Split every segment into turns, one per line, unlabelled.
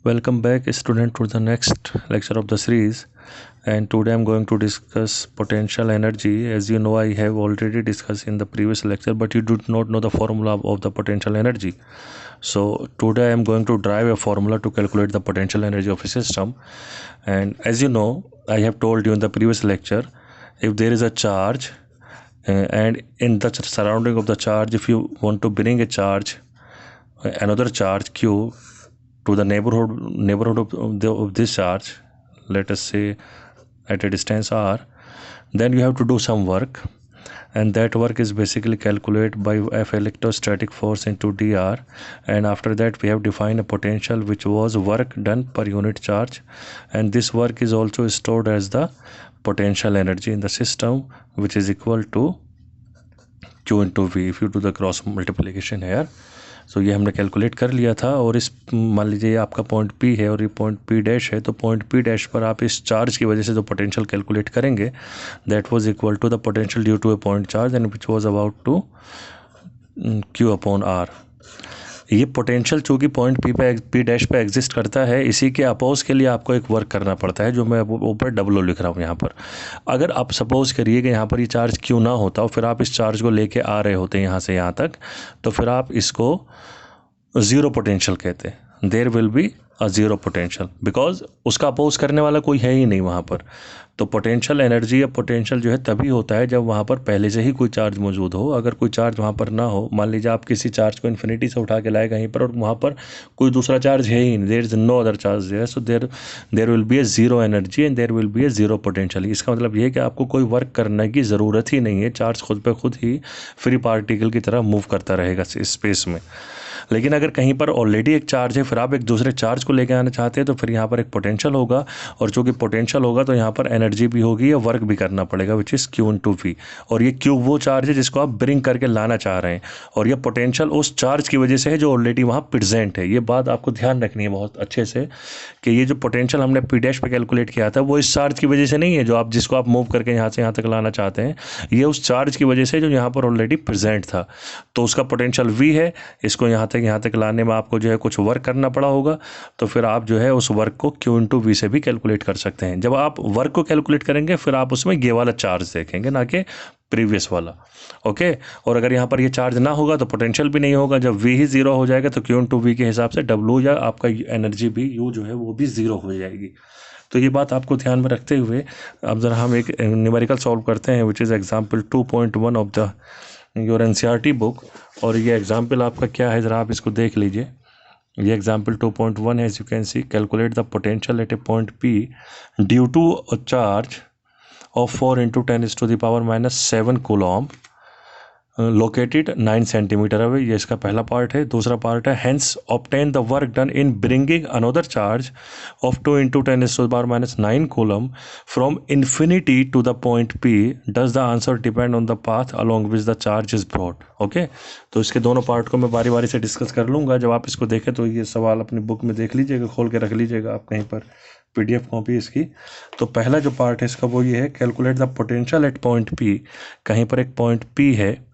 Welcome back student to the next lecture of the series, and today I'm going to discuss potential energy. As you know, I have already discussed in the previous lecture, but you do not know the formula of the potential energy. So today I'm going to drive a formula to calculate the potential energy of a system. And as you know, I have told you in the previous lecture, if there is a charge and in the surrounding of the charge, if you want to bring a charge, another charge q to the neighborhood of this charge, let us say at a distance r, then you have to do some work, and that work is basically calculated by F electrostatic force into dr, and after that we have defined a potential which was work done per unit charge, and this work is also stored as the potential energy in the system, which is equal to q into v if you do the cross multiplication here. सो ये हमने calculate कर लिया था, और इस मान लीजिए आपका पॉइंट पी है और ये पॉइंट पी डैश है, तो पॉइंट पी डैश पर आप इस चार्ज की वजह से जो पोटेंशियल कैलकुलेट करेंगे that was equal to the potential due to a point charge and which was about to Q upon R. ये पोटेंशियल चूँकि पॉइंट पी डैश पे एग्जिस्ट करता है, इसी के अपोज के लिए आपको एक वर्क करना पड़ता है, जो मैं ऊपर डब्लो लिख रहा हूँ यहाँ पर. अगर आप सपोज करिए कि यहाँ पर ये चार्ज क्यों ना होता और फिर आप इस चार्ज को लेके आ रहे होते यहाँ से यहाँ तक, तो फिर आप इसको ज़ीरो पोटेंशियल कहते हैं. There will be a zero potential because उसका अपोज करने वाला कोई है ही नहीं वहाँ पर. तो पोटेंशियल एनर्जी या पोटेंशियल जो है तभी होता है जब वहाँ पर पहले से ही कोई चार्ज मौजूद हो. अगर कोई चार्ज वहाँ पर ना हो, मान लीजिए आप किसी चार्ज को इन्फिनिटी से उठा के लाए कहीं पर और वहाँ पर कोई दूसरा चार्ज है ही नहीं, there is no other charge there, so there will be a zero energy and there will be a zero potential. इसका मतलब ये है कि आपको कोई वर्क करने की ज़रूरत ही नहीं है, चार्ज खुद पे खुद ही फ्री पार्टिकल की तरह मूव करता रहेगा स्पेस में. लेकिन अगर कहीं पर ऑलरेडी एक चार्ज है, फिर आप एक दूसरे चार्ज को लेकर आना चाहते हैं, तो फिर यहाँ पर एक पोटेंशियल होगा, और चूँकि पोटेंशियल होगा तो यहाँ पर एनर्जी भी होगी या वर्क भी करना पड़ेगा, which is Q into V. और ये क्यू वो चार्ज है जिसको आप ब्रिंग करके लाना चाह रहे हैं, और ये पोटेंशियल उस चार्ज की वजह से है जो ऑलरेडी वहाँ प्रेजेंट है. ये बात आपको ध्यान रखनी है बहुत अच्छे से कि ये जो पोटेंशियल हमने पी डैश पे कैलकुलेट किया था वो इस चार्ज की वजह से नहीं है जो आप जिसको आप मूव करके यहाँ से यहाँ तक लाना चाहते हैं. ये उस चार्ज की वजह से जो यहाँ पर ऑलरेडी प्रेजेंट था, तो उसका पोटेंशियल वी है. इसको यहाँ तक लाने में आपको जो है कुछ वर्क करना पड़ा होगा, तो फिर आप जो है उस वर्क को क्यू इंटू वी से भी कैलकुलेट कर सकते हैं. जब आप वर्क को कैलकुलेट करेंगे फिर आप उसमें ये वाला चार्ज देखेंगे, ना कि प्रीवियस वाला. ओके. और अगर यहाँ पर ये चार्ज ना होगा तो पोटेंशियल भी नहीं होगा. जब वी ही ज़ीरो हो जाएगा तो क्यू इंटू वी के हिसाब से डब्ल्यू या आपका एनर्जी भी यू जो है वो भी ज़ीरो हो जाएगी. तो ये बात आपको ध्यान में रखते हुए अब ज़रा हम एक न्यूमेरिकल सॉल्व करते हैं, which is example 2.1 of the your NCERT book. और ये एग्जाम्पल आपका क्या है, ज़रा आप इसको देख लीजिए. ये एग्जाम्पल 2.1 है. As you can see, calculate the potential at a point P due to a charge of 4 × 10⁻⁷ coulomb located 9 centimetre away. ये इसका पहला पार्ट है. दूसरा पार्ट है, hence obtain the work done in bringing another charge of 2 × 10⁻⁹ coulomb from infinity to the point P. Does the answer depend on the path along which the charge is brought. Okay. तो इसके दोनों part को मैं बारी बारी से discuss कर लूँगा. जब आप इसको देखें तो ये सवाल अपनी बुक में देख लीजिएगा, खोल के रख लीजिएगा आप कहीं पर, PDF कॉपी इसकी. तो पहला जो पार्ट है इसका वो ये है, calculate the potential at point P. कहीं पर एक पॉइंट पी है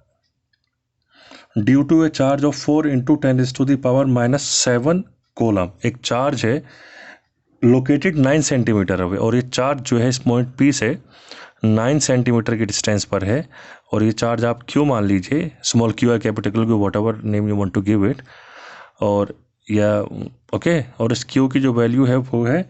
due to a charge of 4 × 10⁻⁷ coulomb. एक चार्ज है लोकेटेड 9 सेंटीमीटर अवे, और ये चार्ज जो है इस पॉइंट पी से 9 सेंटीमीटर की डिस्टेंस पर है. और ये चार्ज आप क्यू मान लीजिए, स्मॉल क्यू या capital Q, whatever name you want to give it. और या ओके. और इस क्यू की जो वैल्यू है वो है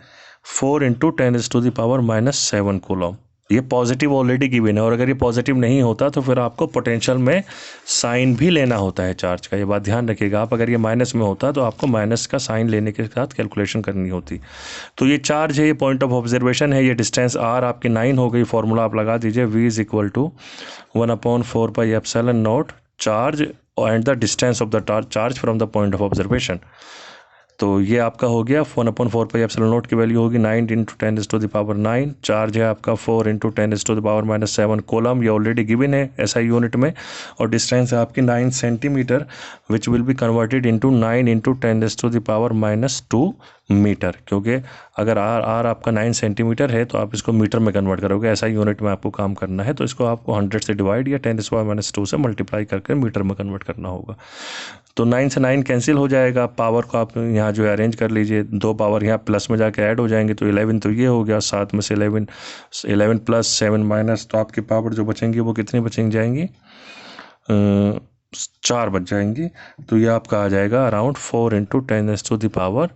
4 × 10⁻⁷ कूलम. ये पॉजिटिव ऑलरेडी गिवन है, और अगर ये पॉजिटिव नहीं होता तो फिर आपको पोटेंशियल में साइन भी लेना होता है चार्ज का. ये बात ध्यान रखिएगा आप. अगर ये माइनस में होता तो आपको माइनस का साइन लेने के साथ कैलकुलेशन करनी होती. तो ये चार्ज है, ये पॉइंट ऑफ ऑब्जर्वेशन है, ये डिस्टेंस आर आपकी 9 हो गई. फॉर्मूला आप लगा दीजिए, v is equal to 1/4πε0 charge and the distance of the charge from the point of observation. तो ये आपका हो गया 1/4πε0 की वैल्यू होगी 9 × 10⁹. चार्ज है आपका 4 × 10⁻⁷ कूलम, ये ऑलरेडी गिवन है SI यूनिट में. और डिस्टेंस है आपकी 9 centimetre, which will be converted into 9 × 10⁻⁻2 metre. क्योंकि अगर आर आपका 9 सेंटीमीटर है तो आप इसको मीटर में कन्वर्ट करोगे. SI यूनिट में आपको काम करना है, तो इसको आपको 100 से डिवाइड या 10⁻⁻2 से मल्टीप्लाई करके मीटर में कन्वर्ट करना होगा. तो 9 से 9 कैंसिल हो जाएगा, पावर को आप यहाँ जो है अरेंज कर लीजिए, 2 पावर यहाँ प्लस में जाके ऐड हो जाएंगे, तो 11 तो ये हो गया, 7 में से 11 प्लस 7 माइनस, तो आपकी पावर जो बचेंगी वो कितनी बचेंगी जाएंगी, 4 बच जाएंगी। तो ये आपका आ जाएगा अराउंड 4 × 10⁻⁴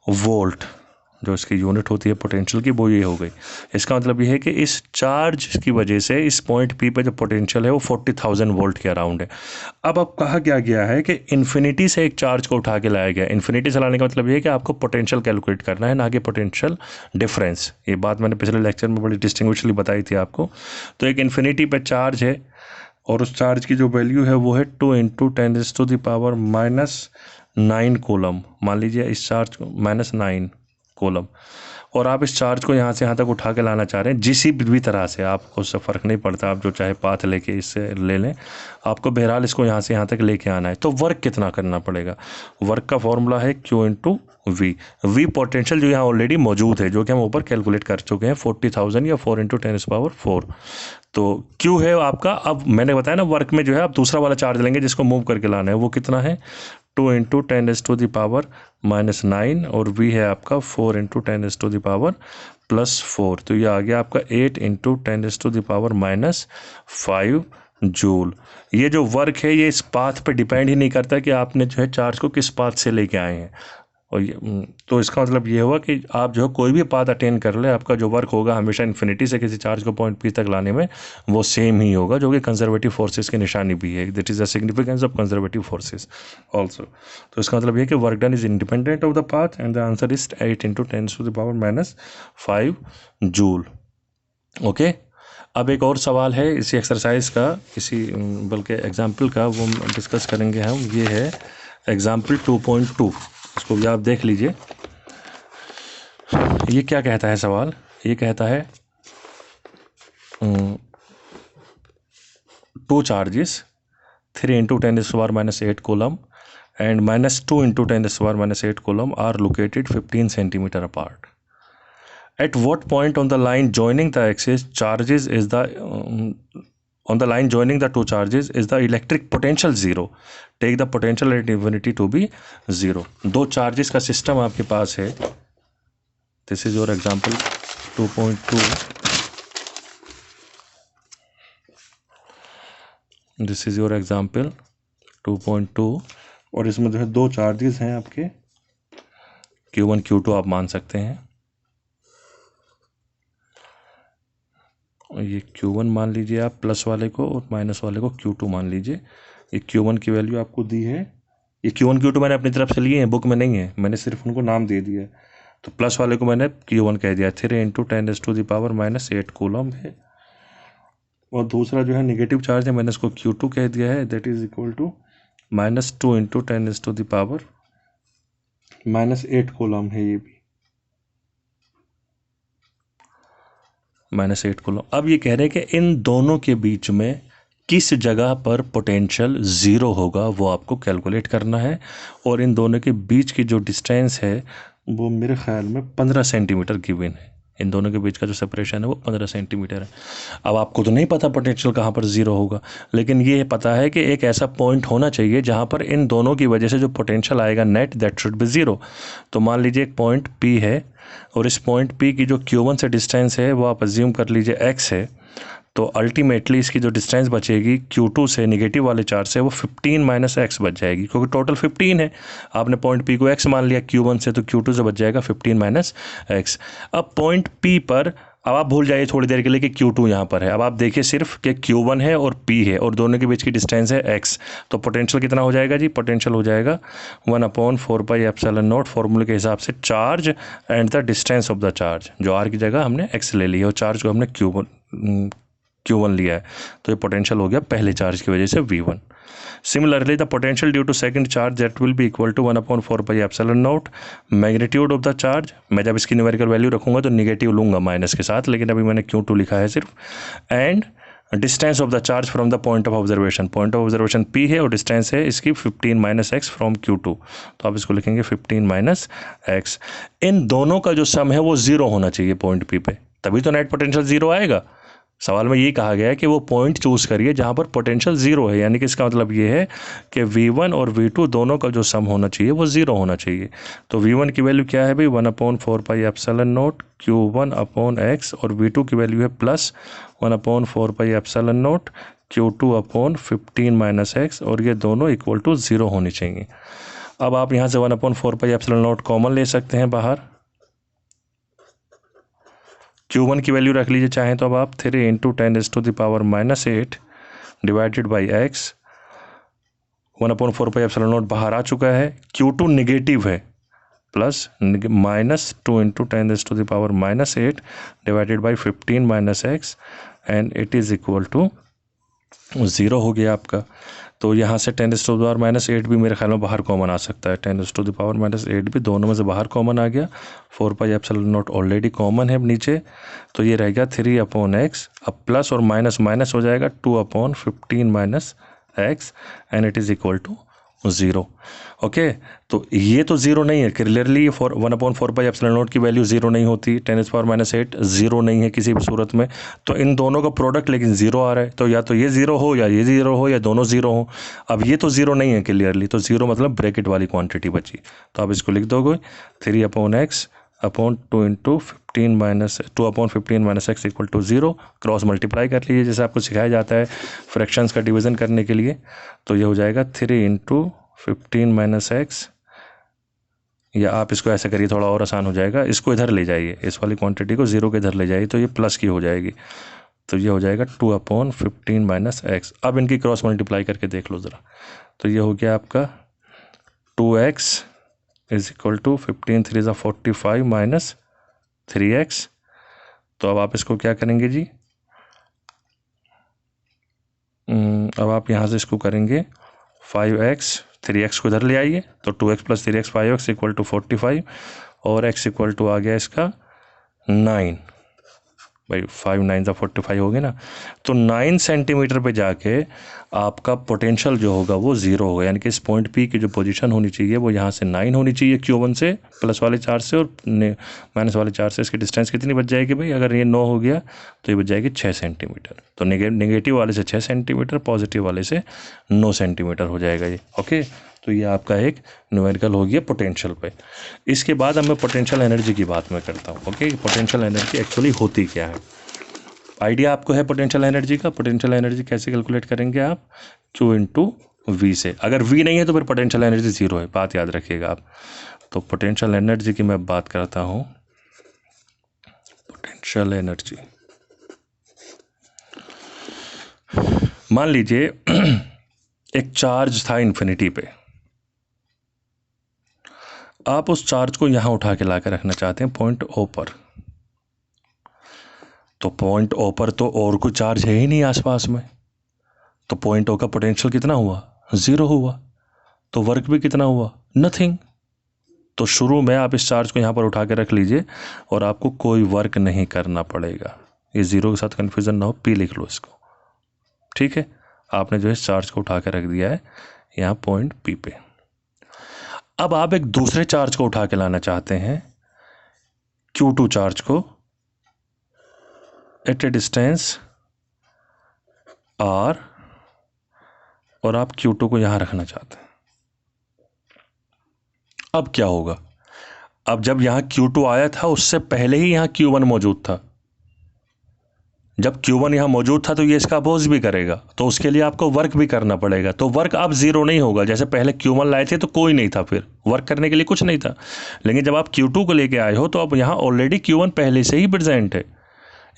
वोल्ट, जो इसकी यूनिट होती है पोटेंशियल की, वो ये हो गई। इसका मतलब ये है कि इस चार्ज की वजह से इस पॉइंट पी पे जो पोटेंशियल है वो 40,000 वोल्ट के अराउंड है। अब कहा क्या गया है कि इन्फिनिटी से एक चार्ज को उठा के लाया गया। इन्फिनिटी से लाने का मतलब ये है कि आपको पोटेंशियल कैलकुलेट करना है, ना कि पोटेंशियल डिफरेंस। ये बात मैंने पिछले लेक्चर में बड़ी डिस्टिंग्विशली बताई थी आपको। तो एक इन्फिनिटी पे चार्ज है और उस चार्ज की जो वैल्यू है वो है 2 × 10⁻⁹ कूलम। मान लीजिए इस चार्ज को -9 कूलम, और आप इस चार्ज को यहाँ से यहाँ तक उठा के लाना चाह रहे हैं जिसी भी तरह से, आपको उससे फ़र्क नहीं पड़ता, आप जो चाहे पाथ लेके इससे ले लें, आपको बहरहाल इसको यहाँ से यहाँ तक लेके आना है। तो वर्क कितना करना पड़ेगा? वर्क का फॉर्मूला है Q × V पोटेंशियल जो यहाँ ऑलरेडी मौजूद है, जो कि हम ऊपर कैलकुलेट कर चुके हैं, 40,000 या 4 × 10⁻⁴। तो Q है आपका, अब मैंने बताया ना वर्क में जो है आप दूसरा वाला चार्ज लेंगे जिसको मूव करके लाना है, वो कितना है 2 × 10⁻⁻⁹ और V है आपका 4 × 10⁻⁻4। तो ये आ गया आपका 8 × 10⁻⁻5 जूल। ये जो वर्क है ये इस पाथ पे डिपेंड ही नहीं करता कि आपने जो है चार्ज को किस पाथ से लेके आए हैं। और तो इसका मतलब ये हुआ कि आप जो है कोई भी पाथ अटेन कर ले, आपका जो वर्क होगा हमेशा इन्फिनिटी से किसी चार्ज को पॉइंट पी तक लाने में वो सेम ही होगा, जो कि कंजर्वेटिव फोर्सेस की निशानी भी है। That is the significance of conservative forces also. तो इसका मतलब ये कि work done is independent of the path and the answer is 8 × 10⁻⁻5 joule. Okay, अब एक और सवाल है इसी एक्सरसाइज का, इसी बल्कि एग्जाम्पल का, वो डिस्कस करेंगे हम। ये है एग्जाम्पल 2.2, इसको भी आप देख लीजिए। ये क्या कहता है सवाल? ये कहता है 2 charges 3 × 10⁻⁸ coulomb and -2 × 10⁻⁸ coulomb are located 15 centimeter apart. At what point on the line joining the axis charges is the on the line joining the two charges is the electric potential 0? Take the potential at infinity to be 0. 2 charges का system आपके पास है। This is your example 2.2। This is your example 2.2 और इसमें जो है 2 charges हैं आपके, Q1 Q2 आप मान सकते हैं। ये Q1 मान लीजिए आप प्लस वाले को, और माइनस वाले को Q2 मान लीजिए। ये Q1 की वैल्यू आपको दी है, ये Q1 Q2 मैंने अपनी तरफ से लिए हैं, बुक में नहीं है, मैंने सिर्फ उनको नाम दे दिया है। तो प्लस वाले को मैंने Q1 कह दिया, 3 × 10⁻⁻8 कूलम है। और दूसरा जो है नेगेटिव चार्ज है, मैंने इसको Q2 कह दिया है, that is equal to -2 × 10⁻⁻8 coulomb है, ये भी -8 कूलम। अब ये कह रहे हैं कि इन दोनों के बीच में किस जगह पर पोटेंशियल 0 होगा, वो आपको कैलकुलेट करना है। और इन दोनों के बीच की जो डिस्टेंस है वो मेरे ख्याल में 15 सेंटीमीटर गिवन है। इन दोनों के बीच का जो सेपरेशन है वो 15 सेंटीमीटर है। अब आपको तो नहीं पता पोटेंशियल कहाँ पर 0 होगा, लेकिन ये पता है कि एक ऐसा पॉइंट होना चाहिए जहाँ पर इन दोनों की वजह से जो पोटेंशियल आएगा नेट, दैट शुड बी 0। तो मान लीजिए एक पॉइंट P है और इस पॉइंट P की जो Q1 से डिस्टेंस है वो आप अज्यूम कर लीजिए x है। तो अल्टीमेटली इसकी जो डिस्टेंस बचेगी Q2 से, नेगेटिव वाले चार्ज से, वो 15 - x बच जाएगी, क्योंकि टोटल 15 है। आपने पॉइंट P को x मान लिया Q1 से, तो Q2 से बच जाएगा 15 - x। अब पॉइंट P पर अब आप भूल जाइए थोड़ी देर के लिए कि Q2 यहाँ पर है। अब आप देखिए सिर्फ कि Q1 है और P है और दोनों के बीच की डिस्टेंस है x। तो पोटेंशियल कितना हो जाएगा जी? पोटेंशियल हो जाएगा 1/4πε0 फॉर्मूले के हिसाब से charge and the distance of the charge. जो r की जगह हमने x ले ली है और चार्ज को हमने Q1 लिया है, तो ये पोटेंशियल हो गया पहले चार्ज की वजह से V1। Similarly, the potential due to second charge that will be equal to 1/4πε0 magnitude of the charge. मैं जब इसकी न्यूमेरिकल वैल्यू रखूंगा तो निगेटिव लूंगा माइनस के साथ, लेकिन अभी मैंने Q2 लिखा है सिर्फ। And distance of the charge from the point of observation, point of observation P है और डिस्टेंस है इसकी 15 - x फ्रॉम Q2, तो आप इसको लिखेंगे 15 - x। इन दोनों का जो सम है वो 0 होना चाहिए पॉइंट P पे, तभी तो नेट पोटेंशियल 0 आएगा। सवाल में ये कहा गया है कि वो पॉइंट चूज़ करिए जहाँ पर पोटेंशियल ज़ीरो है, यानी कि इसका मतलब ये है कि V1 और V2 दोनों का जो सम होना चाहिए वो ज़ीरो होना चाहिए। तो V1 की वैल्यू क्या है भाई, 1/4πε0 Q1/x, और V2 की वैल्यू है प्लस 1/4πε0 Q2/15 - x, और ये दोनों इक्वल टू ज़ीरो होनी चाहिए। अब आप यहाँ से 1/4πε0 कॉमन ले सकते हैं बाहर, Q1 की वैल्यू रख लीजिए चाहें तो। अब आप 3 × 10⁻⁻8 डिवाइडेड बाई x, 1/4πε0 बाहर आ चुका है। Q2 निगेटिव है, plus -2 × 10⁻⁻8 divided by 15 - x, and it is equal to zero हो गया आपका। तो यहाँ से 10⁻⁻8 भी मेरे ख्याल में बाहर कॉमन आ सकता है, 10⁻⁻8 भी दोनों में से बाहर कॉमन आ गया। 4πε0 ऑलरेडी कॉमन है नीचे, तो ये रहेगा 3/x, अब प्लस और माइनस माइनस हो जाएगा 2/15 - x, and it is equal to zero. Okay, तो ये तो ज़ीरो नहीं है क्लियरली, 1/4πε0 की वैल्यू ज़ीरो नहीं होती, 10⁻⁻8 ज़ीरो नहीं है किसी भी सूरत में। तो इन दोनों का प्रोडक्ट लेकिन ज़ीरो आ रहा है, तो या तो ये ज़ीरो हो या ये ज़ीरो हो या दोनों ज़ीरो हो। अब ये तो ज़ीरो नहीं है क्लियरली, तो ज़ीरो मतलब ब्रैकेट वाली क्वांटिटी बची, तो आप इसको लिख दोगे 3/x upon 2 × 2/15 - x equal to zero. Cross multiply कर लीजिए जैसे आपको सिखाया जाता है फ्रैक्शंस का डिवीज़न करने के लिए, तो ये हो जाएगा 3 × 15 - x, या आप इसको ऐसे करिए थोड़ा और आसान हो जाएगा, इसको इधर ले जाइए, इस वाली क्वांटिटी को ज़ीरो के इधर ले जाइए, तो ये प्लस की हो जाएगी, तो ये हो जाएगा 2/15 - x। अब इनकी क्रॉस मल्टीप्लाई करके देख लो ज़रा, तो ये हो गया आपका 2x is equal to 15 3 = 45 minus 3x। तो अब आप इसको क्या करेंगे जी, अब आप यहाँ से इसको करेंगे 5x, 3x को इधर ले आइए, तो 2x + 3x 5x equal to 45, और x इक्वल टू आ गया इसका 9। भाई 5 × 9 = 45 हो गया ना, तो 9 सेंटीमीटर पे जाके आपका पोटेंशियल जो होगा वो ज़ीरो होगा, यानी कि इस पॉइंट P की जो पोजीशन होनी चाहिए वो यहाँ से 9 होनी चाहिए Q1 से, प्लस वाले चार्ज से, और माइनस वाले चार्ज से इसकी डिस्टेंस कितनी बच जाएगी भाई, अगर ये 9 हो गया तो ये बच जाएगी 6 सेंटीमीटर। तो नेगेटिव वाले से 6 सेंटीमीटर, पॉजिटिव वाले से 9 सेंटीमीटर हो जाएगा ये। ओके, तो ये आपका एक न्यूमेरिकल हो गया पोटेंशियल पे। इसके बाद अब मैं पोटेंशियल एनर्जी की बात मैं करता हूँ। ओके, पोटेंशियल एनर्जी एक्चुअली होती क्या है, आइडिया आपको है पोटेंशियल एनर्जी का। पोटेंशियल एनर्जी कैसे कैलकुलेट करेंगे आप, Q × V से। अगर V नहीं है तो फिर पोटेंशियल एनर्जी ज़ीरो है, बात याद रखिएगा आप। तो पोटेंशियल एनर्जी की मैं बात करता हूँ, पोटेंशियल एनर्जी, मान लीजिए एक चार्ज था इन्फिनिटी पे, आप उस चार्ज को यहाँ उठा के ला कर रखना चाहते हैं पॉइंट O पर। तो पॉइंट O पर तो और कोई चार्ज है ही नहीं आसपास में, तो पॉइंट O का पोटेंशियल कितना हुआ, ज़ीरो हुआ। तो वर्क भी कितना हुआ, नथिंग। तो शुरू में आप इस चार्ज को यहाँ पर उठा के रख लीजिए और आपको कोई वर्क नहीं करना पड़ेगा। ये ज़ीरो के साथ कन्फ्यूज़न ना हो, P लिख लो इसको, ठीक है। आपने जो है इस चार्ज को उठा के रख दिया है यहाँ पॉइंट P पे। अब आप एक दूसरे चार्ज को उठा के लाना चाहते हैं, Q2 चार्ज को, एट ए डिस्टेंस R, और आप Q2 को यहाँ रखना चाहते हैं। अब क्या होगा, अब जब यहाँ Q2 आया था उससे पहले ही यहाँ Q1 मौजूद था। जब Q1 यहाँ मौजूद था तो ये इसका अपोज भी करेगा, तो उसके लिए आपको वर्क भी करना पड़ेगा। तो वर्क अब ज़ीरो नहीं होगा, जैसे पहले Q1 लाए थे तो कोई नहीं था, फिर वर्क करने के लिए कुछ नहीं था। लेकिन जब आप Q2 को लेके आए हो तो अब यहाँ ऑलरेडी Q1 पहले से ही प्रेजेंट है।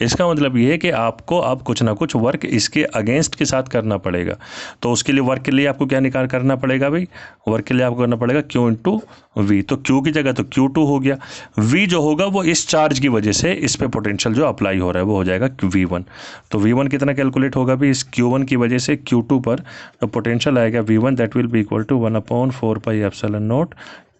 इसका मतलब ये है कि आपको अब कुछ ना कुछ वर्क इसके अगेंस्ट के साथ करना पड़ेगा। तो उसके लिए वर्क के लिए आपको क्या निकाल करना पड़ेगा भाई, वर्क के लिए आपको करना पड़ेगा Q × V। तो Q की जगह तो Q2 हो गया, V जो होगा वो इस चार्ज की वजह से इस पे पोटेंशियल जो अप्लाई हो रहा है वो हो जाएगा V1। तो V1 कितना कैलकुलेट होगा भी, इस Q1 की वजह से Q2 पर जो पोटेंशियल आएगा V1, that will be equal to 1/4πε0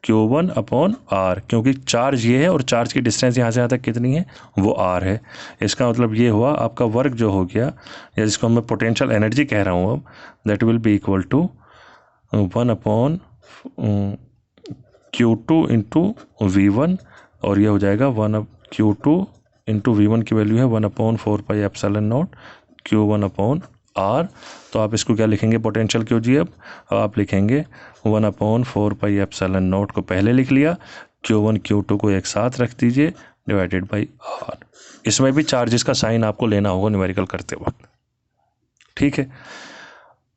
Q1/R, क्योंकि चार्ज ये है और चार्ज की डिस्टेंस यहाँ से यहाँ तक कितनी है, वो R है। इसका मतलब ये हुआ आपका वर्क जो हो गया, या जिसको मैं पोटेंशियल एनर्जी कह रहा हूँ अब, that will be equal to 1/Q2 × V1, और ये हो जाएगा 1/Q2 इंटू V1 की वैल्यू है 1/4πε0 Q1/R। तो आप इसको क्या लिखेंगे पोटेंशियल क्यू जी? अब आप लिखेंगे 1/4πε0 को पहले लिख लिया, Q1 Q2 को एक साथ रख दीजिए डिवाइडेड बाई R। इसमें भी चार्जेस का साइन आपको लेना होगा न्यूमेरिकल करते वक्त, ठीक है।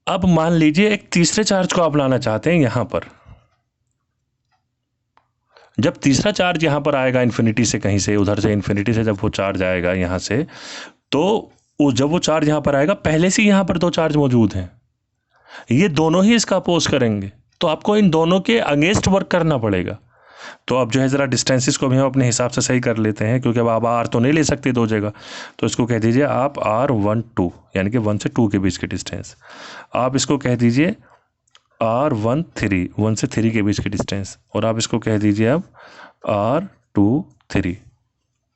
अब मान लीजिए एक तीसरे चार्ज को आप लाना चाहते हैं यहां पर। जब तीसरा चार्ज यहां पर आएगा इन्फिनिटी से, कहीं से उधर से इन्फिनिटी से जब वो चार्ज आएगा यहां से, तो जब वो चार्ज यहां पर आएगा, पहले से यहां पर दो चार्ज मौजूद हैं, ये दोनों ही इसका अपोज करेंगे, तो आपको इन दोनों के अगेंस्ट वर्क करना पड़ेगा। तो अब जो है ज़रा डिस्टेंसेस को भी हम अपने हिसाब से सही कर लेते हैं, क्योंकि अब आप आर तो नहीं ले सकते दो जगह, तो इसको कह दीजिए आप R1 2, यानी कि 1 से 2 के बीच के डिस्टेंस। आप इसको कह दीजिए R1 3, 1 से 3 के बीच की डिस्टेंस। और आप इसको कह दीजिए अब R2 3,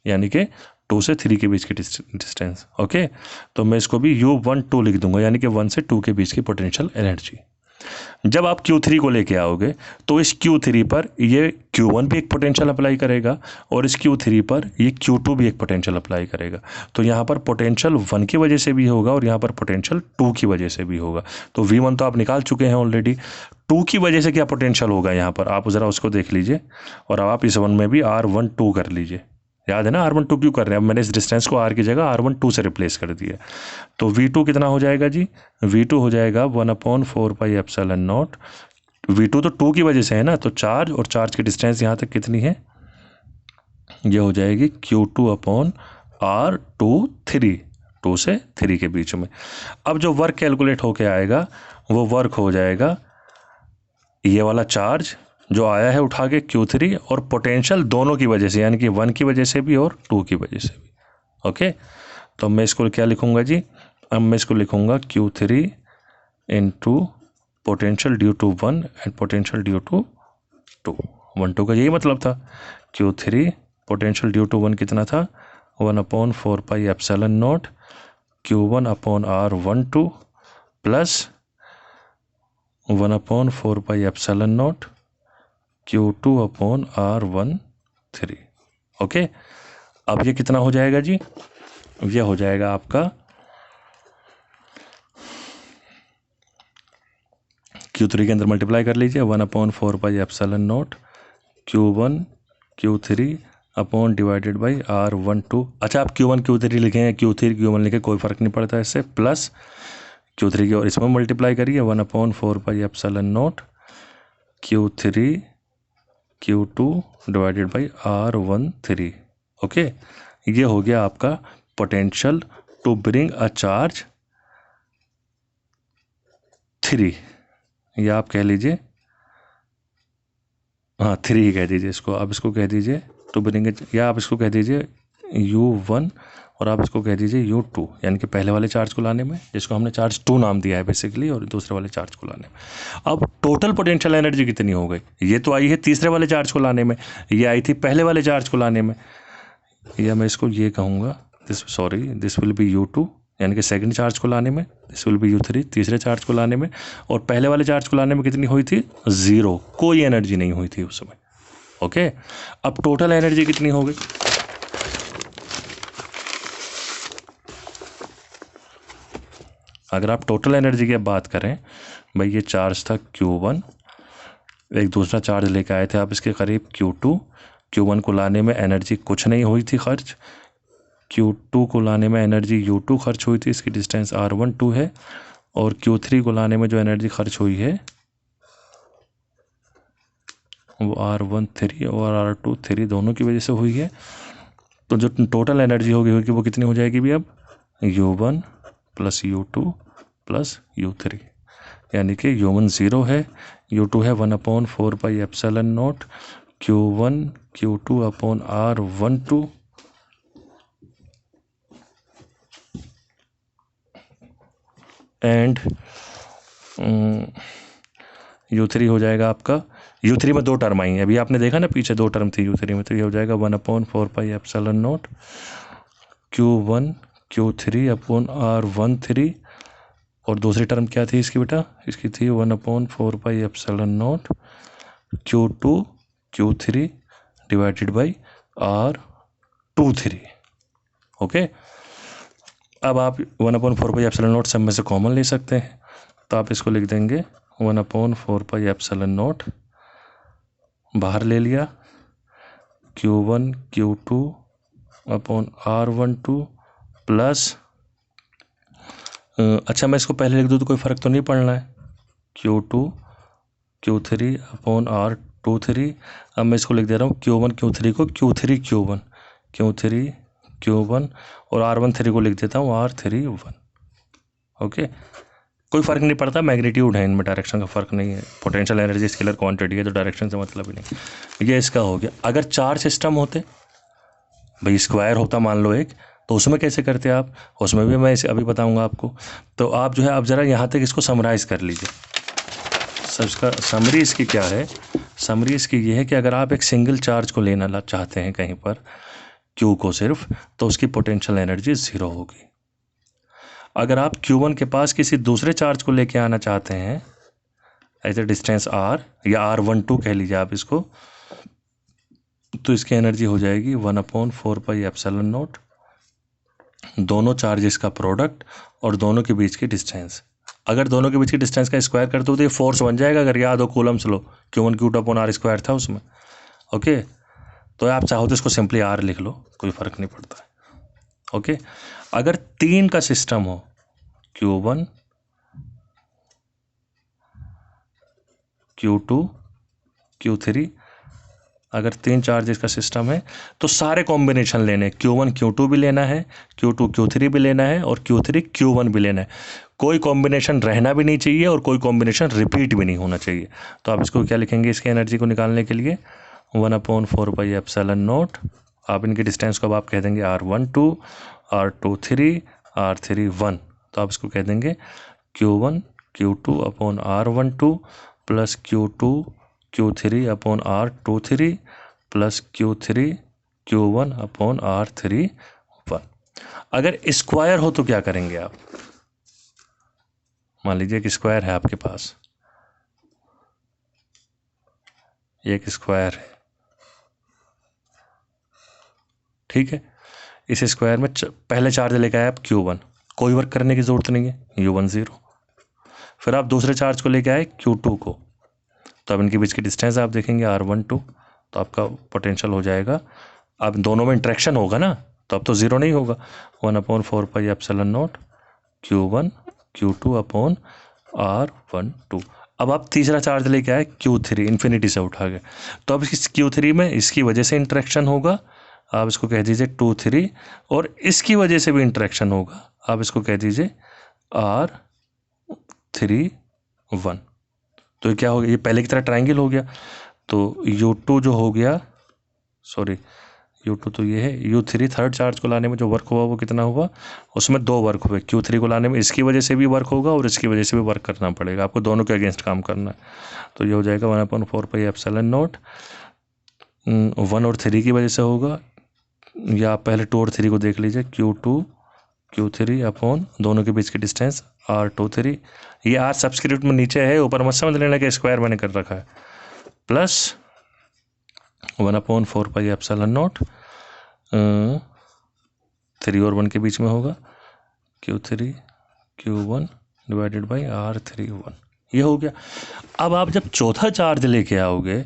यानी कि 2 से 3 के बीच की डिस्टेंस। ओके, तो मैं इसको भी U1 2 लिख दूंगा, यानी कि 1 से 2 के बीच की पोटेंशियल एनर्जी। जब आप Q3 को लेके आओगे तो इस Q3 पर ये Q1 भी एक पोटेंशियल अप्लाई करेगा, और इस Q3 पर ये Q2 भी एक पोटेंशियल अप्लाई करेगा। तो यहाँ पर पोटेंशियल 1 की वजह से भी होगा और यहाँ पर पोटेंशियल 2 की वजह से भी होगा। तो V1 तो आप निकाल चुके हैं ऑलरेडी, 2 की वजह से क्या पोटेंशियल होगा यहाँ पर, आप ज़रा उसको देख लीजिए। और अब आप इस वन में भी R1 2 कर लीजिए। याद है ना R1 2 क्यों कर रहे हैं? अब मैंने इस डिस्टेंस को R की जगह R1 2 से रिप्लेस कर दिया। तो V2 कितना हो जाएगा जी? V2 हो जाएगा 1/4πε0। V2 तो 2 की वजह से है ना, तो चार्ज और चार्ज की डिस्टेंस यहाँ तक कितनी है? ये हो जाएगी Q2/R2 3, 2 से 3 के बीच में। अब जो वर्क कैलकुलेट होके आएगा वो वर्क हो जाएगा ये वाला चार्ज जो आया है उठा के Q3, और पोटेंशियल दोनों की वजह से, यानी कि 1 की वजह से भी और 2 की वजह से भी। ओके, तो मैं इसको क्या लिखूंगा जी? अब मैं इसको लिखूंगा Q3 into potential due to 1 and potential due to 2। 1 2 का यही मतलब था। Q3 पोटेंशियल ड्यू टू 1 कितना था? 1/4πε0 Q1/R12 प्लस 1/4πε0 Q2/R13। ओके, अब ये कितना हो जाएगा जी? ये हो जाएगा आपका Q3 के अंदर मल्टीप्लाई कर लीजिए, 1/4πε0 Q1 Q3 upon divided by R12। अच्छा, आप Q1 Q3 लिखें, Q3 Q1 लिखें, कोई फ़र्क नहीं पड़ता इससे। प्लस Q3 की और इसमें मल्टीप्लाई करिए, 1/4πε0 Q3 Q2 divided by R13। Okay, ये हो गया आपका potential to bring a charge 3, या आप कह लीजिए, हाँ 3 ही कह दीजिए इसको। आप इसको कह दीजिए टू ब्रिंग, या आप इसको कह दीजिए U1 और आप इसको कह दीजिए U2, यानी कि पहले वाले चार्ज को लाने में, जिसको हमने चार्ज 2 नाम दिया है बेसिकली, और दूसरे वाले चार्ज को लाने में। अब टोटल पोटेंशियल एनर्जी कितनी हो गई? ये तो आई है तीसरे वाले चार्ज को लाने में, ये आई थी पहले वाले चार्ज को लाने में, या मैं इसको ये कहूँगा दिस विल बी U2, यानी कि सेकंड चार्ज को लाने में, दिस विल बी U3 तीसरे चार्ज को लाने में, और पहले वाले चार्ज को लाने में कितनी हुई थी? 0, कोई एनर्जी नहीं हुई थी उस समय। ओके, अब टोटल एनर्जी कितनी हो गई? अगर आप टोटल एनर्जी की बात करें, भाई ये चार्ज था Q1, एक दूसरा चार्ज लेके आए थे आप इसके करीब Q2, Q1 को लाने में एनर्जी कुछ नहीं हुई थी खर्च, Q2 को लाने में एनर्जी U2 खर्च हुई थी, इसकी डिस्टेंस R1 2 है, और Q3 को लाने में जो एनर्जी खर्च हुई है वो R1 3 और R2 3 दोनों की वजह से हुई है। तो जो टोटल एनर्जी होगी वो कितनी हो जाएगी भी अब? U1 plus U2 plus U3, यानी कि U1 0 है, U2 है 1/4πε0 Q1 Q2 upon R12 and U3 हो जाएगा आपका, U3 में 2 टर्म आई हैं, अभी आपने देखा ना पीछे 2 टर्म थी U3 में, तो ये हो जाएगा 1/4πε0 Q1 Q3 अपॉन R13, और दूसरी टर्म क्या थी इसकी बेटा? इसकी थी 1/4πε0 Q2 Q3 divided by R23। Okay, अब आप 1/4πε0 सब में से कॉमन ले सकते हैं, तो आप इसको लिख देंगे 1/4πε0 बाहर ले लिया Q1 Q2 upon R12 plus, अच्छा मैं इसको पहले लिख दूँ तो कोई फ़र्क तो नहीं पड़ना है, Q2 Q3 अपॉन R23। अब मैं इसको लिख दे रहा हूँ Q1 Q3 को Q3 Q1 Q3 Q1 और R13 को लिख देता हूँ R31। ओके, कोई फ़र्क नहीं पड़ता, मैग्नीट्यूड है इनमें, डायरेक्शन का फ़र्क नहीं है। पोटेंशियल एनर्जी स्केलर क्वांटिटी है तो डायरेक्शन से मतलब ही नहीं। ये इसका हो गया। अगर 4 सिस्टम होते भाई, स्क्वायर होता मान लो एक, तो उसमें कैसे करते आप, उसमें भी मैं इसे अभी बताऊंगा आपको। तो आप जो है अब ज़रा यहाँ तक इसको समराइज़ कर लीजिए। इसका समरी इसकी क्या है, समरी इसकी ये है कि अगर आप एक सिंगल चार्ज को लेना चाहते हैं कहीं पर Q को सिर्फ, तो उसकी पोटेंशियल एनर्जी 0 होगी। अगर आप Q1 के पास किसी दूसरे चार्ज को लेके आना चाहते हैं एज ए डिस्टेंस R या R12 कह लीजिए आप इसको, तो इसकी एनर्जी हो जाएगी 1/4πε0 दोनों चार्जेस का प्रोडक्ट और दोनों के बीच की डिस्टेंस। अगर दोनों के बीच की डिस्टेंस का स्क्वायर करते हो तो ये फोर्स बन जाएगा, अगर याद हो कूलम्स लो, Q1 Q2/R² था उसमें। ओके, तो आप चाहो तो इसको सिंपली R लिख लो, कोई फ़र्क नहीं पड़ता है। ओके, अगर 3 का सिस्टम हो, Q1 Q2 Q3, अगर 3 चार्जेस का सिस्टम है तो सारे कॉम्बिनेशन लेने, Q1 Q2 भी लेना है, Q2 Q3 भी लेना है और Q3 Q1 भी लेना है। कोई कॉम्बिनेशन रहना भी नहीं चाहिए और कोई कॉम्बिनेशन रिपीट भी नहीं होना चाहिए। तो आप इसको क्या लिखेंगे, इसकी एनर्जी को निकालने के लिए 1/4πε0, आप इनकी डिस्टेंस को अब आप कह देंगे R12 R23 R31, तो आप इसको कह देंगे Q1 Q2 upon R12 plus Q2 Q3 upon R23 plus Q3 Q1 upon R31। अगर स्क्वायर हो तो क्या करेंगे आप, मान लीजिए एक स्क्वायर है आपके पास, एक स्क्वायर है, ठीक है, इस स्क्वायर में पहले चार्ज लेके आए आप Q1, कोई वर्क करने की ज़रूरत नहीं है, U1 0। फिर आप दूसरे चार्ज को लेके आए Q2 को, तो अब इनके बीच की डिस्टेंस आप देखेंगे R12, तो आपका पोटेंशियल हो जाएगा, अब दोनों में इंट्रैक्शन होगा ना, तो अब तो 0 नहीं होगा, 1/4πε0 Q1 Q2 अपॉन R12। अब आप तीसरा चार्ज लेके आए Q3, इन्फिनिटी से उठा गए, तो अब इस Q3 में इसकी वजह से इंट्रैक्शन होगा, आप इसको कह दीजिए 2 3, और इसकी वजह से भी इंट्रैक्शन होगा, आप इसको कह दीजिए R31। तो ये क्या हो गया, ये पहले की तरह ट्रायंगल हो गया। तो U2 जो हो गया, सॉरी U2 तो ये है, U3 थर्ड चार्ज को लाने में जो वर्क हुआ वो कितना हुआ, उसमें 2 वर्क हुए, Q3 को लाने में इसकी वजह से भी वर्क होगा और इसकी वजह से भी वर्क करना पड़ेगा, आपको दोनों के अगेंस्ट काम करना है। तो ये हो जाएगा 1/4πε0, 1 और 3 की वजह से होगा, या आप पहले 2 और 3 को देख लीजिए, Q2 Q3 अपॉन दोनों के बीच की डिस्टेंस R23, ये R सब्सक्रिप्ट में नीचे है, ऊपर मत समझ लेना कि स्क्वायर मैंने कर रखा है, प्लस 1/4πε0, 3 और 1 के बीच में होगा, Q3 Q1 divided by R31, ये हो गया। अब आप जब चौथा चार्ज लेके आओगे,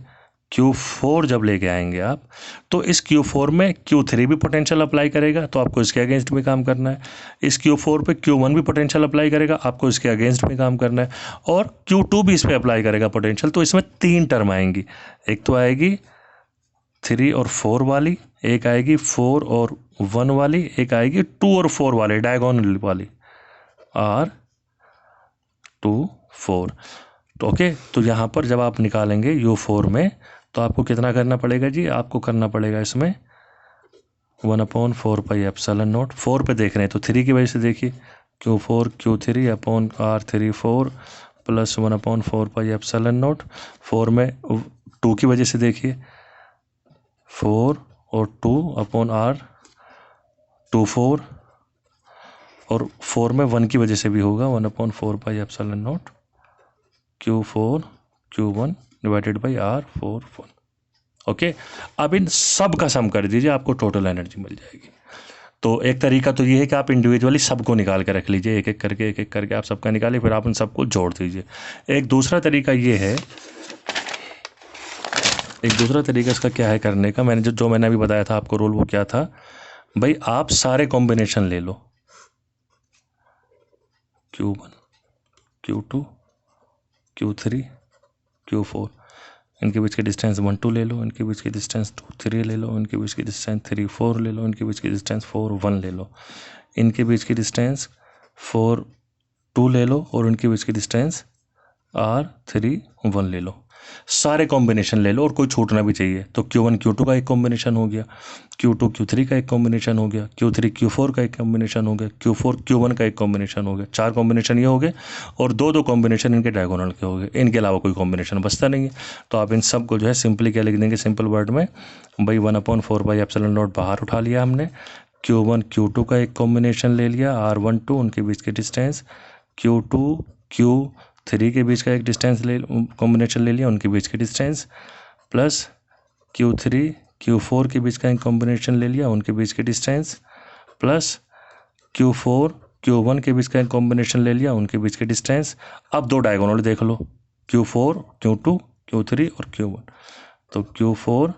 Q4 जब लेके आएंगे आप, तो इस Q4 में Q3 भी पोटेंशियल अप्लाई करेगा, तो आपको इसके अगेंस्ट भी काम करना है। इस Q4 पे Q1 भी पोटेंशियल अप्लाई करेगा, आपको इसके अगेंस्ट भी काम करना है, और Q2 भी इस पर अप्लाई करेगा पोटेंशियल। तो इसमें 3 टर्म आएंगी, एक तो आएगी 3 और 4 वाली, एक आएगी 4 और 1 वाली, एक आएगी 2 और 4 वाली डायगोनल वाली, R2 4। तो ओके, तो यहाँ पर जब आप निकालेंगे U4 में, तो आपको कितना करना पड़ेगा जी, आपको करना पड़ेगा इसमें 1/4πε0, 4 पे देख रहे हैं तो 3 की वजह से देखिए, Q4 Q3 upon R34 plus 1/4πε0, 4 में 2 की वजह से देखिए 4 और 2 अपॉन R24, और 4 में 1 की वजह से भी होगा 1/4πε0 Q4 Q1 divided by R41। Okay, अब इन सब का सम कर दीजिए, आपको टोटल एनर्जी मिल जाएगी। तो एक तरीका तो ये है कि आप इंडिविजुअली सबको निकाल के रख लीजिए, एक एक करके आप सबका निकालिए, फिर आप उन सबको जोड़ दीजिए। एक दूसरा तरीका ये है, एक दूसरा तरीका इसका क्या है करने का, मैंने जो मैंने अभी बताया था आपको रूल, वो क्या था भाई, आप सारे कॉम्बिनेशन ले लो, Q1 Q2 Q3 Q4, इनके बीच की डिस्टेंस 1 2 ले लो, इनके बीच की डिस्टेंस 2 3 ले लो, इनके बीच की डिस्टेंस 3 4 ले लो, इनके बीच की डिस्टेंस 4 1 ले लो, इनके बीच की डिस्टेंस 4 2 ले लो, और इनके बीच की डिस्टेंस R 3 1 ले लो। सारे कॉम्बिनेशन ले लो और कोई छूटना भी चाहिए। तो Q1 Q2 का एक कॉम्बिनेशन हो गया, Q2 Q3 का एक कॉम्बिनेशन हो गया, Q3 Q4 का एक कॉम्बिनेशन हो गया, Q4 Q1 का एक कॉम्बिनेशन हो गया। 4 कॉम्बिनेशन ये हो गए, और दो कॉम्बिनेशन इनके डायगोनल के हो गए। इनके अलावा कोई कॉम्बिनेशन बचता नहीं है। तो आप इन सब को जो है सिंपली क्या लिख देंगे, सिंपल वर्ड में भाई 1/4 बाहर उठा लिया हमने। Q1 Q2 का एक कॉम्बिनेशन ले लिया, R1 2 उनके बीच की डिस्टेंस, Q2 Q3 के बीच का एक डिस्टेंस कॉम्बिनेशन ले लिया, उनके बीच की डिस्टेंस, प्लस Q3 Q4 के बीच का एक कॉम्बिनेशन ले लिया, उनके बीच की डिस्टेंस, प्लस Q4 Q1 के बीच का एक कॉम्बिनेशन ले लिया, उनके बीच की डिस्टेंस। अब दो डायगोनल देख लो, Q4 Q2 Q3 और Q1। तो Q4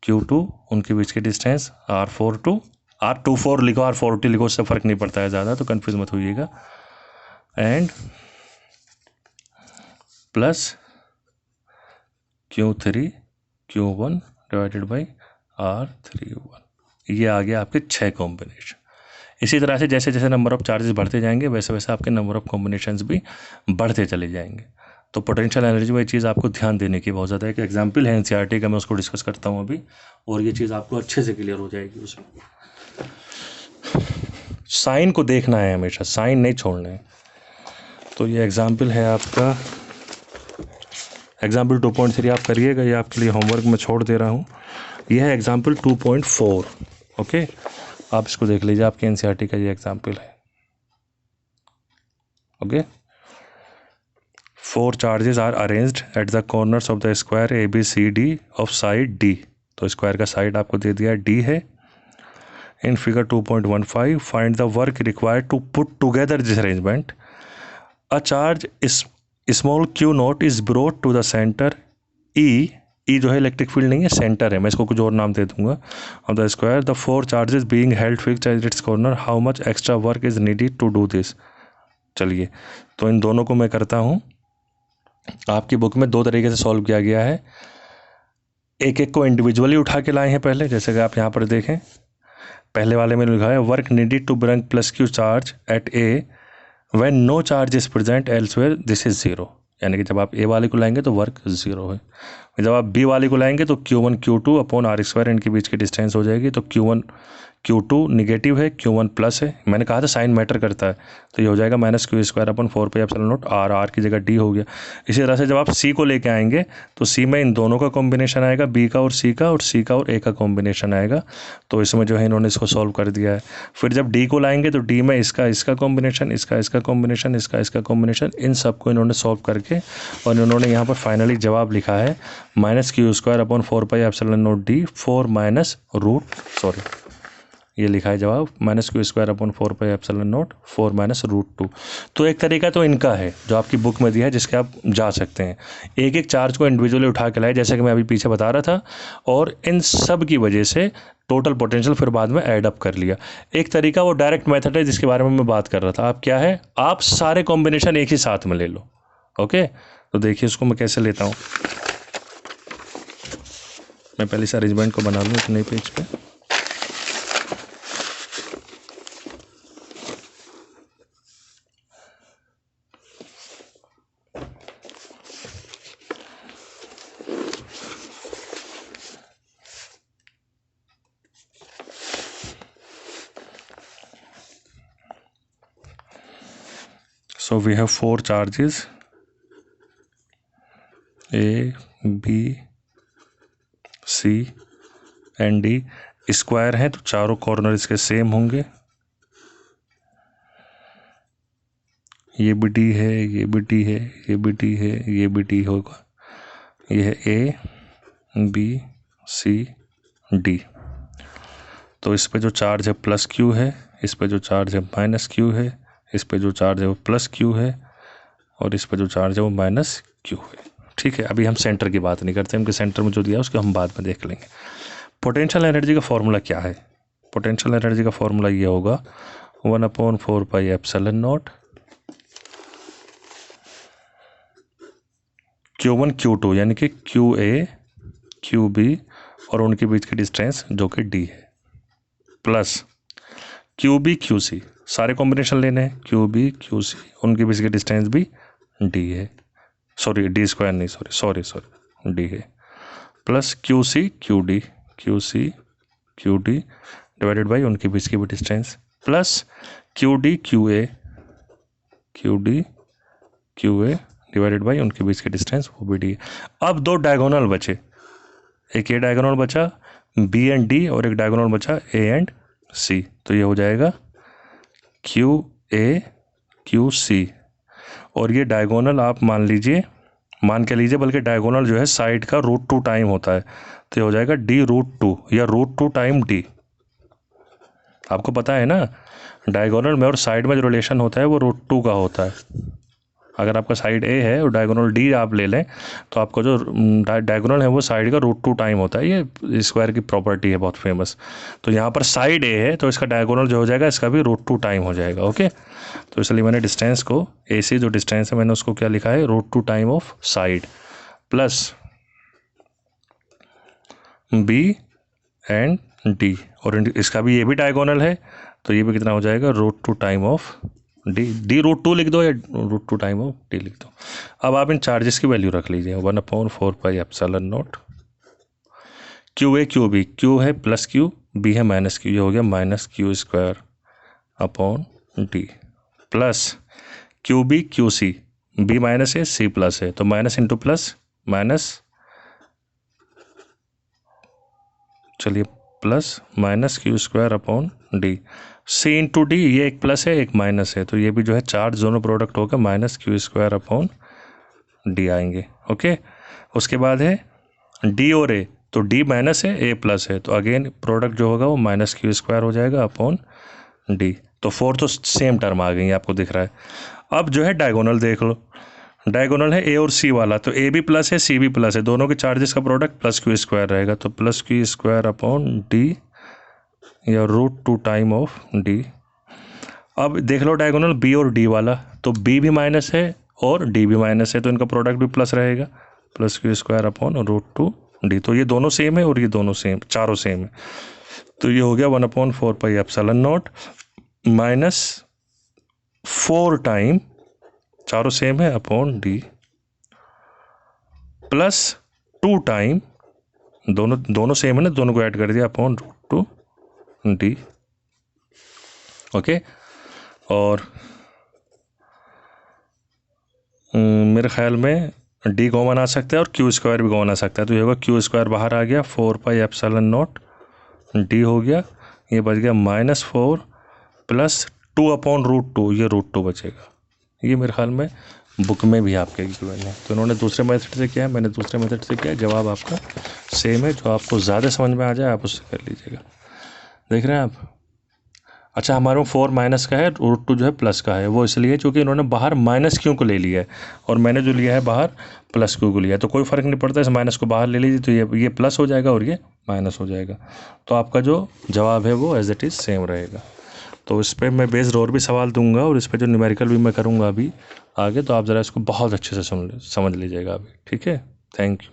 Q2 उनके बीच की डिस्टेंस R4 2, R24 लिखो, R40 लिखो, उससे फ़र्क नहीं पड़ता है ज़्यादा, तो कन्फ्यूज़ मत होइएगा। And plus Q3 Q1 divided by R31। ये आ गया आपके 6 कॉम्बिनेशन। इसी तरह से जैसे जैसे नंबर ऑफ चार्जेस बढ़ते जाएंगे, वैसे वैसे आपके नंबर ऑफ कॉम्बिनेशंस भी बढ़ते चले जाएंगे। तो पोटेंशियल एनर्जी में चीज़ आपको ध्यान देने की बहुत ज़्यादा है। एक एग्जाम्पल है एनसीईआरटी का, मैं उसको डिस्कस करता हूँ अभी, और ये चीज़ आपको अच्छे से क्लियर हो जाएगी। उसमें साइन को देखना है हमेशा, साइन नहीं छोड़ना है। तो ये एग्जाम्पल है आपका, एग्जाम्पल 2.3 आप करिएगा, ये आपके लिए होमवर्क में छोड़ दे रहा हूँ। यह है एग्जाम्पल 2.4। ओके, आप इसको देख लीजिए, आपके एनसीईआरटी का ये एग्जाम्पल है। Okay, 4 charges are arranged at the corners of the square ABCD of side D। तो स्क्वायर का साइड आपको दे दिया D है। In figure 2.15 find the work required to put together this arrangement। A charge is small Q naught is brought to the center E जो है electric field नहीं है, centre है, मैं इसको कुछ और नाम दे दूंगा, of the square. The 4 charges being held fixed at its corner, how much extra work is needed to do this। चलिए, तो इन दोनों को मैं करता हूँ। आपकी बुक में 2 तरीके से सॉल्व किया गया है। एक एक को इंडिविजुअली उठा के लाए हैं पहले, जैसे कि आप यहाँ पर देखें, पहले वाले में लिखा है work needed to bring plus Q charge at A when no charge is present elsewhere this is 0। यानी कि जब आप A वाले को लाएंगे तो वर्क 0 है, जब आप B वाले को लाएंगे तो Q1 Q2 अपॉन R², इनके बीच की डिस्टेंस हो जाएगी। तो Q1 Q2 निगेटिव है, Q1 प्लस है, मैंने कहा था साइन मैटर करता है, तो ये हो जाएगा -Q² R की जगह D हो गया। इसी तरह से जब आप C को लेके आएंगे तो C में इन दोनों का कॉम्बिनेशन आएगा, B का और C का, और C का और A का कॉम्बिनेशन आएगा। तो इसमें जो है इन्होंने इसको सॉल्व कर दिया है। फिर जब D को लाएंगे तो D में इसका कॉम्बिनेशन, इसका कॉम्बिनेशन, इसका कॉम्बिनेशन, इन सबको इन्होंने सॉल्व करके, और इन्होंने यहाँ पर फाइनली जवाब लिखा है -Q²/4πε0D 4 ये लिखा है जवाब -Q²/4πε0 4 - √2। तो एक तरीका तो इनका है जो आपकी बुक में दिया है, जिसके आप जा सकते हैं। एक एक चार्ज को इंडिविजुअली उठा के लाए, जैसे कि मैं अभी पीछे बता रहा था, और इन सब की वजह से टोटल पोटेंशियल फिर बाद में ऐड अप कर लिया। एक तरीका वो डायरेक्ट मेथड है जिसके बारे में मैं बात कर रहा था। आप क्या है, आप सारे कॉम्बिनेशन एक ही साथ में ले लो। ओके, तो देखिए उसको मैं कैसे लेता हूँ। मैं पहले इस अरेंजमेंट को बना लूँ एक नए पेज पे। So we have 4 charges A, B, C and D। Square है तो चारों कॉर्नर इसके सेम होंगे। ये भी D है, ये भी D है, ये भी D है, ये भी D होगा। ये है A, B, C, D। तो इस पे जो चार्ज है प्लस क्यू है, इस पे जो चार्ज है माइनस क्यू है, इस पे जो चार्ज है वो प्लस क्यू है, और इस पे जो चार्ज है वो माइनस क्यू है। ठीक है, अभी हम सेंटर की बात नहीं करते, उनके सेंटर में जो दिया है उसको हम बाद में देख लेंगे। पोटेंशियल एनर्जी का फॉर्मूला क्या है? पोटेंशियल एनर्जी का फॉर्मूला ये होगा 1/4 pi epsilon not Q1 Q2 यानी कि QA QB और उनके बीच की डिस्टेंस जो कि D है, प्लस QB QC, सारे कॉम्बिनेशन लेने हैं, QB QC उनके बीच की डिस्टेंस भी D है, सॉरी D² नहीं, सॉरी D है, plus QC QD divided by उनके बीच की भी distance, plus QD QA divided by उनके बीच की डिस्टेंस वो भी D है। अब दो डायगोनल बचे, एक ये डायगोनल बचा B एंड D और एक डायगोनल बचा A एंड C, तो ये हो जाएगा QA QC, और ये डायगोनल आप मान के लीजिए बल्कि डायगोनल जो है साइड का √2 टाइम होता है, तो ये हो जाएगा D√2 या √2 टाइम D। आपको पता है ना डायगोनल में और साइड में जो रिलेशन होता है वो √2 का होता है। अगर आपका साइड ए है और डायगोनल डी आप ले लें तो आपका जो डायगोनल है वो साइड का √2 टाइम होता है, ये स्क्वायर की प्रॉपर्टी है बहुत फेमस। तो यहाँ पर साइड ए है तो इसका डायगोनल जो हो जाएगा इसका भी √2 टाइम हो जाएगा। ओके, तो इसलिए मैंने डिस्टेंस को ए सी जो डिस्टेंस है मैंने उसको क्या लिखा है √2 time of side, plus B and D, और इसका भी ये भी डायगोनल है तो ये भी कितना हो जाएगा √2 टाइम ऑफ D√2 लिख दो या √2 टाइम ऑफ D लिख दो। अब आप इन चार्जेस की वैल्यू रख लीजिए 1/4 pi epsilon not QA QB, Q है प्लस Q, B है माइनस Q, ये हो गया -Q² upon D, plus QB QC, B minus है C प्लस है तो माइनस इंटू प्लस माइनस, चलिए plus -Q² upon D, C into D, ये एक प्लस है एक माइनस है तो ये भी जो है चार्ज दोनों प्रोडक्ट होकर -Q² अपॉन D आएंगे। ओके, उसके बाद है D और A, तो D माइनस है A प्लस है तो अगेन प्रोडक्ट जो होगा वो -Q² हो जाएगा अपॉन D, तो 4 तो सेम टर्म आ गई आपको दिख रहा है। अब जो है डायगोनल देख लो, डायगोनल है A और C वाला, तो A भी प्लस है C भी प्लस है, दोनों के चार्जेस का प्रोडक्ट +Q² रहेगा, तो +Q² अपॉन D या √2 टाइम ऑफ D। अब देख लो डायगोनल B और D वाला, तो B भी माइनस है और D भी माइनस है तो इनका प्रोडक्ट भी प्लस रहेगा, +Q² अपॉन √2 D, तो ये दोनों सेम है और ये दोनों सेम, चारों सेम है, तो ये हो गया 1/4 पाई एप्सिलॉन नॉट -4 टाइम, चारों सेम है अपॉन D, प्लस 2 टाइम, दोनों सेम है ना, दोनों को ऐड कर दिया अपॉन √2 D। ओके, और मेरे ख्याल में D कॉमन आ सकता है और Q² भी कॉमन आ सकता है, तो ये होगा Q² बाहर आ गया 4 पाई एप्सिलॉन नॉट D हो गया, ये बच गया -4 प्लस 2 अपॉन √2, ये √2 बचेगा। ये मेरे ख्याल में बुक में भी आपके गिवन है, तो इन्होंने दूसरे मेथड से किया है, मैंने दूसरे मेथड से किया, जवाब आपका सेम है, जो आपको ज़्यादा समझ में आ जाए आप उससे कर लीजिएगा। देख रहे हैं आप? अच्छा, हमारे में 4 माइनस का है, √2 जो है प्लस का है, वो इसलिए क्योंकि इन्होंने बाहर -Q को ले लिया है और मैंने जो लिया है बाहर +Q को लिया है, तो कोई फ़र्क नहीं पड़ता, इस माइनस को बाहर ले लीजिए तो ये प्लस हो जाएगा और ये माइनस हो जाएगा, तो आपका जो जवाब है वो एज इट इज़ सेम रहेगा। तो इस पर मैं बेस्ड और भी सवाल दूंगा और इस पर जो न्यूमेरिकल भी मैं करूँगा अभी आगे, तो आप ज़रा इसको बहुत अच्छे से समझ लीजिएगा अभी। ठीक है, थैंक यू।